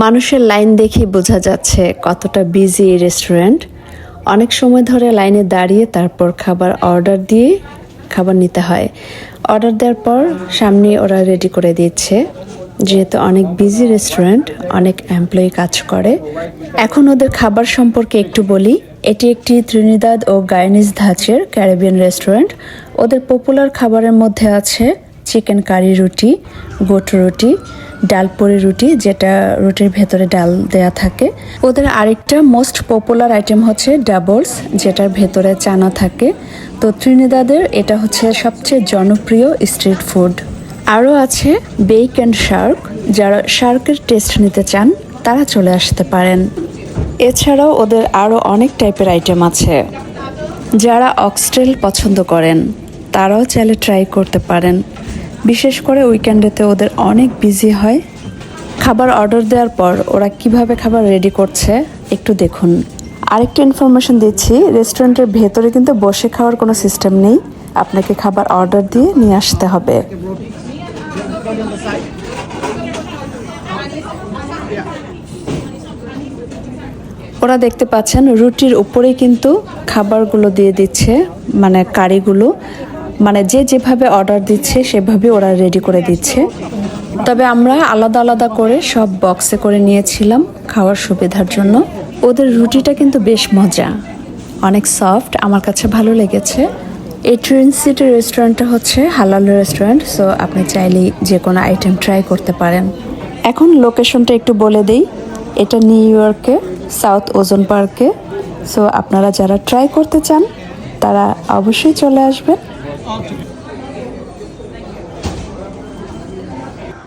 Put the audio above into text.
মানুষের লাইন দেখেই বোঝা যাচ্ছে কতটা বিজি এই রেস্টুরেন্ট। অনেক সময় ধরে লাইনে দাঁড়িয়ে তারপর খাবার অর্ডার দিয়ে খাবার নিতে হয়। অর্ডার দেওয়ার পর সামনে ওরা রেডি করে দিচ্ছে। যেহেতু অনেক বিজি রেস্টুরেন্ট, অনেক এমপ্লয়ি কাজ করে। এখন ওদের খাবার সম্পর্কে একটু বলি। এটি একটি ত্রিনিদাদ ও গায়ানিজ ধাঁচের ক্যারিবিয়ান রেস্টুরেন্ট। ওদের পপুলার খাবারের মধ্যে আছে চিকেন কারি রুটি, গোট রুটি, ডালপুরি রুটি, যেটা রুটির ভেতরে ডাল দেয়া থাকে। ওদের আরেকটা মোস্ট পপুলার আইটেম হচ্ছে ডাবলস, যেটার ভেতরে চানা থাকে। তো ত্রিনিদাদের এটা হচ্ছে সবচেয়ে জনপ্রিয় স্ট্রিট ফুড। আরও আছে বেক অ্যান্ড শার্ক। যারা শার্কের টেস্ট নিতে চান তারা চলে আসতে পারেন। এছাড়াও ওদের আরও অনেক টাইপের আইটেম আছে। যারা অক্সটেল পছন্দ করেন তারাও চাইলে ট্রাই করতে পারেন। বিশেষ করে উইকেন্ডেতে ওদের অনেক বিজি হয়। খাবার অর্ডার দেওয়ার পর ওরা কিভাবে খাবার রেডি করছে একটু দেখুন। আরেকটা ইনফরমেশন দিচ্ছি, রেস্টুরেন্টের ভেতরে কিন্তু বসে খাওয়ার কোনো সিস্টেম নেই। আপনাকে খাবার অর্ডার দিয়ে নিয়ে আসতে হবে। ওরা দেখতে পাচ্ছেন রুটির উপরেই কিন্তু খাবারগুলো দিয়ে দিচ্ছে, মানে কারিগুলো। মানে যে যেভাবে অর্ডার দিচ্ছে সেভাবে ওরা রেডি করে দিচ্ছে। তবে আমরা আলাদা আলাদা করে সব বক্সে করে নিয়েছিলাম খাওয়ার সুবিধার জন্য। ওদের রুটিটা কিন্তু বেশ মজা, অনেক সফট, আমার কাছে ভালো লেগেছে। এই ট্রেন সিটি রেস্টুরেন্টটা হচ্ছে হালাল রেস্টুরেন্ট, সো আপনি চাইলেই যে কোনো আইটেম ট্রাই করতে পারেন। এখন লোকেশনটা একটু বলে দিই। এটা নিউ ইয়র্কে সাউথ ওজন পার্কে। সো আপনারা যারা ট্রাই করতে চান তারা অবশ্যই চলে আসবেন।